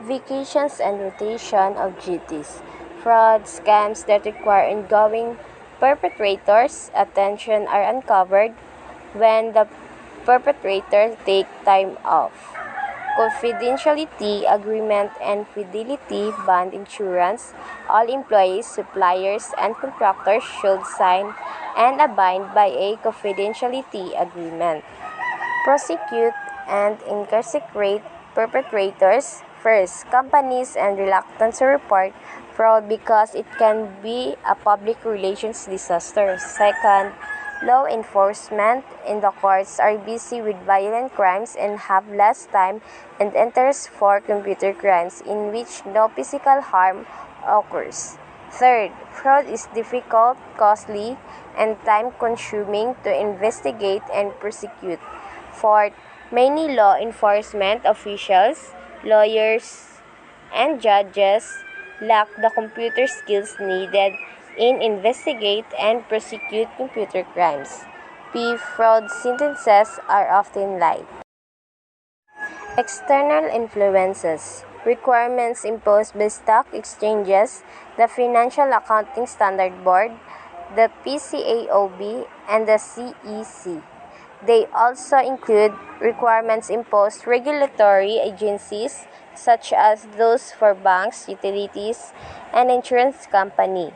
vacations and rotation of duties, fraud, scams that require ongoing perpetrators' attention are uncovered when the perpetrators take time off. Confidentiality agreement and fidelity bond insurance. All employees, suppliers, and contractors should sign and abide by a confidentiality agreement. Prosecute and incarcerate perpetrators. First, companies are reluctant to report fraud because it can be a public relations disaster. Second, law enforcement in the courts are busy with violent crimes and have less time and interest for computer crimes in which no physical harm occurs. Third, fraud is difficult, costly, and time-consuming to investigate and prosecute. Fourth, many law enforcement officials, lawyers, and judges lack the computer skills needed in investigate and prosecute computer crimes. Fraud sentences are often light. External influences. Requirements imposed by stock exchanges, the Financial Accounting Standard Board, the PCAOB, and the CEC. They also include requirements imposed regulatory agencies such as those for banks, utilities, and insurance company.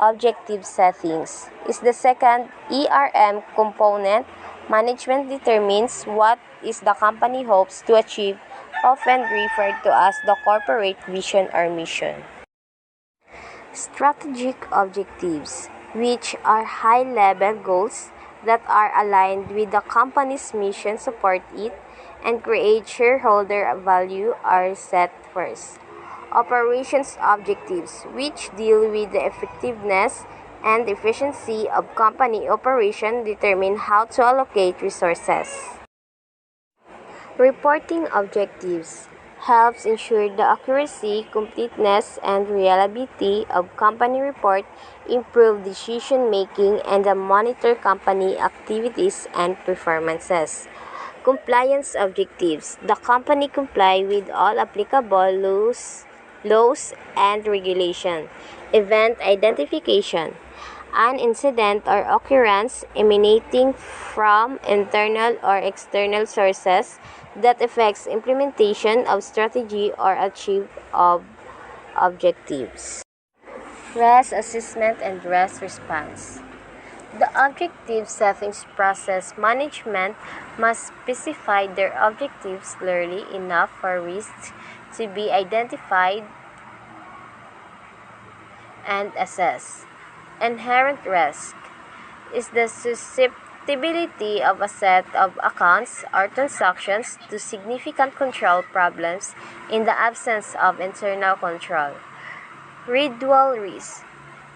Objective settings is the second ERM component. Management determines what is the company hopes to achieve, often referred to as the corporate vision or mission. Strategic objectives, which are high-level goals that are aligned with the company's mission, support it, and create shareholder value, are set first. Operations objectives, which deal with the effectiveness and efficiency of company operation, determine how to allocate resources. Reporting objectives helps ensure the accuracy, completeness, and reliability of company report, improve decision-making, and monitor company activities and performances. Compliance objectives. The company comply with all applicable laws and regulations. Event identification. An incident or occurrence emanating from internal or external sources that affects implementation of strategy or achieve of objectives. Risk assessment and risk response. The objective settings process management must specify their objectives clearly enough for risks to be identified and assessed. Inherent risk is the susceptibility of a set of accounts or transactions to significant control problems in the absence of internal control. Residual risk,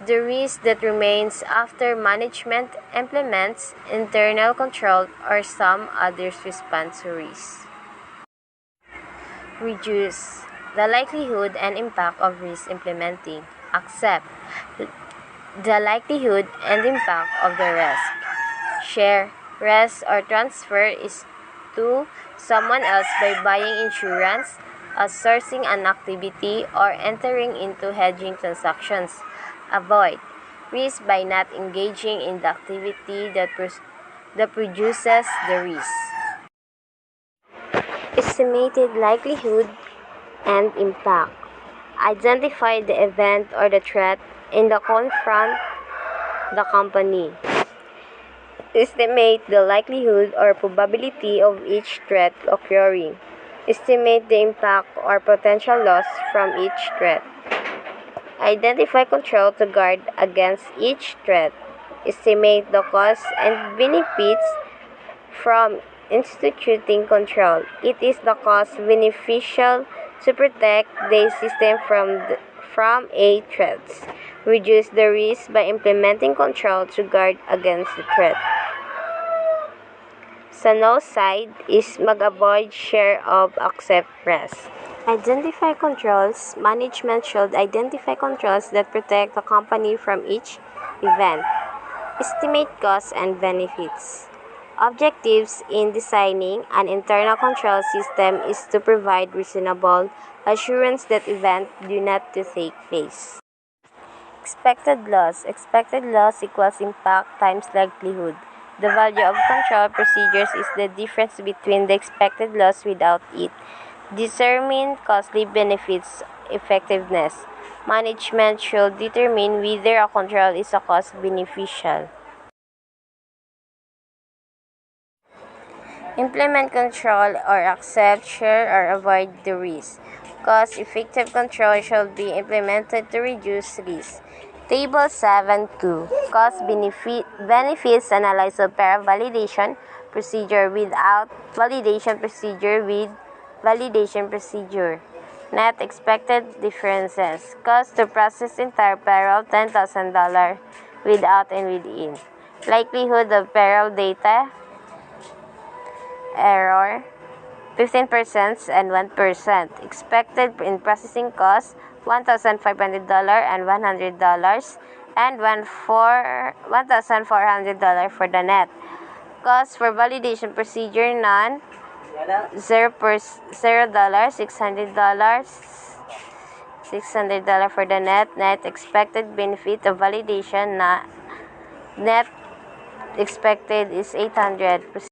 the risk that remains after management implements internal control or some others respond to risk. Reduce, the likelihood and impact of risk implementing. Accept, the likelihood and impact of the risk. Share, risk or transfer is to someone else by buying insurance, outsourcing an activity, or entering into hedging transactions. Avoid, risk by not engaging in the activity that produces the risk. Estimated likelihood and impact. Identify the event or the threat in the confront the company. Estimate the likelihood or probability of each threat occurring. Estimate the impact or potential loss from each threat. Identify control to guard against each threat. Estimate the costs and benefits from instituting control. It is the cost beneficial to protect the system from a threat. Reduce the risk by implementing control to guard against the threat. Sa no side is mag-avoid share of accept risk. Identify controls. Management should identify controls that protect the company from each event. Estimate costs and benefits. Objectives in designing an internal control system is to provide reasonable assurance that events do not to take place. Expected loss. Expected loss equals impact times likelihood. The value of control procedures is the difference between the expected loss without it. Determine costly benefits effectiveness. Management should determine whether a control is a cost beneficial. Implement control or accept, share, or avoid the risk. Cost-effective control should be implemented to reduce risk. Table 7.2 Benefits analysis of pair validation procedure without validation procedure with validation procedure. Net expected differences. Cost to process entire payroll $10,000 without and within. Likelihood of payroll data error 15% and 1%. Expected in processing costs $1,500 and $100 and $1,400 for the net. Cost for validation procedure none $0, $600 for the net. Net expected benefit of validation net expected is $800.